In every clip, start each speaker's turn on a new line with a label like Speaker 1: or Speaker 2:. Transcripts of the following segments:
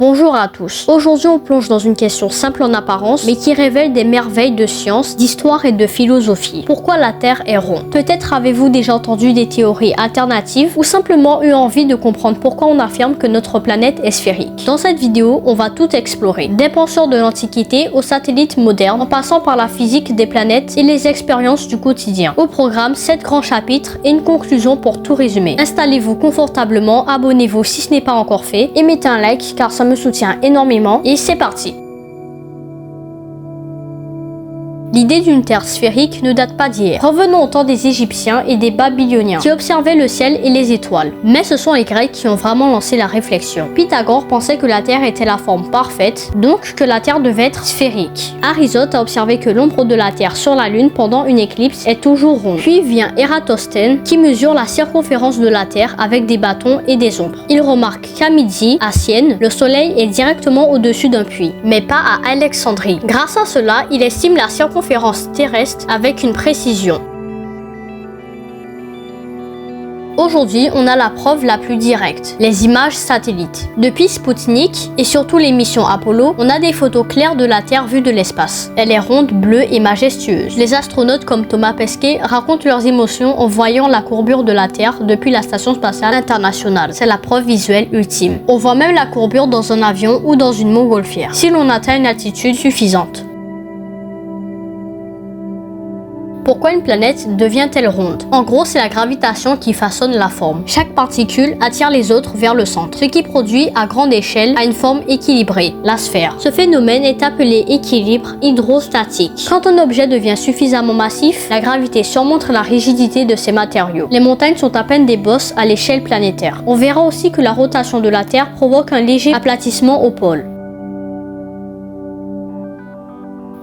Speaker 1: Bonjour à tous. Aujourd'hui, on plonge dans une question simple en apparence, mais qui révèle des merveilles de science, d'histoire et de philosophie. Pourquoi la Terre est ronde? Peut-être avez-vous déjà entendu des théories alternatives ou simplement eu envie de comprendre pourquoi on affirme que notre planète est sphérique. Dans cette vidéo, on va tout explorer. Des penseurs de l'Antiquité aux satellites modernes, en passant par la physique des planètes et les expériences du quotidien. Au programme, 7 grands chapitres et une conclusion pour tout résumer. Installez-vous confortablement, abonnez-vous si ce n'est pas encore fait et mettez un like car ça me soutient énormément et c'est parti. L'idée d'une Terre sphérique ne date pas d'hier. Revenons au temps des Égyptiens et des Babyloniens qui observaient le ciel et les étoiles. Mais ce sont les Grecs qui ont vraiment lancé la réflexion. Pythagore pensait que la Terre était la forme parfaite, donc que la Terre devait être sphérique. Aristote a observé que l'ombre de la Terre sur la Lune pendant une éclipse est toujours ronde. Puis vient Ératosthène qui mesure la circonférence de la Terre avec des bâtons et des ombres. Il remarque qu'à midi, à Sienne, le soleil est directement au-dessus d'un puits, mais pas à Alexandrie. Grâce à cela, il estime la circonférence terrestre avec une précision. Aujourd'hui, on a la preuve la plus directe, les images satellites. Depuis Spoutnik et surtout les missions Apollo, on a des photos claires de la Terre vue de l'espace. Elle est ronde, bleue et majestueuse. Les astronautes comme Thomas Pesquet racontent leurs émotions en voyant la courbure de la Terre depuis la Station spatiale internationale. C'est la preuve visuelle ultime. On voit même la courbure dans un avion ou dans une montgolfière, si l'on atteint une altitude suffisante. Pourquoi une planète devient-elle ronde? En gros, c'est la gravitation qui façonne la forme. Chaque particule attire les autres vers le centre, ce qui produit à grande échelle une forme équilibrée, la sphère. Ce phénomène est appelé équilibre hydrostatique. Quand un objet devient suffisamment massif, la gravité surmonte la rigidité de ses matériaux. Les montagnes sont à peine des bosses à l'échelle planétaire. On verra aussi que la rotation de la Terre provoque un léger aplatissement au pôle.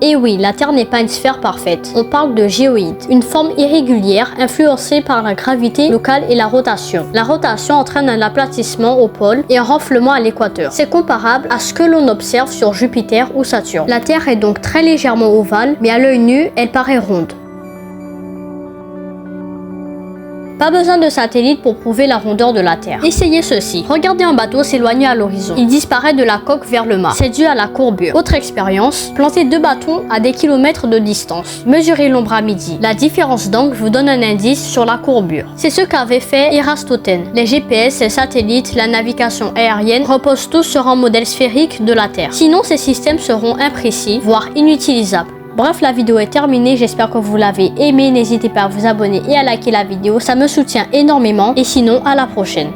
Speaker 1: Et oui, la Terre n'est pas une sphère parfaite. On parle de géoïde, une forme irrégulière influencée par la gravité locale et la rotation. La rotation entraîne un aplatissement au pôle et un renflement à l'équateur. C'est comparable à ce que l'on observe sur Jupiter ou Saturne. La Terre est donc très légèrement ovale, mais à l'œil nu, elle paraît ronde. Pas besoin de satellite pour prouver la rondeur de la Terre. Essayez ceci. Regardez un bateau s'éloigner à l'horizon. Il disparaît de la coque vers le mât. C'est dû à la courbure. Autre expérience, plantez 2 bâtons à des kilomètres de distance. Mesurez l'ombre à midi. La différence d'angle vous donne un indice sur la courbure. C'est ce qu'avait fait Ératosthène. Les GPS, les satellites, la navigation aérienne reposent tous sur un modèle sphérique de la Terre. Sinon, ces systèmes seront imprécis, voire inutilisables. Bref, la vidéo est terminée, j'espère que vous l'avez aimée, n'hésitez pas à vous abonner et à liker la vidéo, ça me soutient énormément et sinon à la prochaine.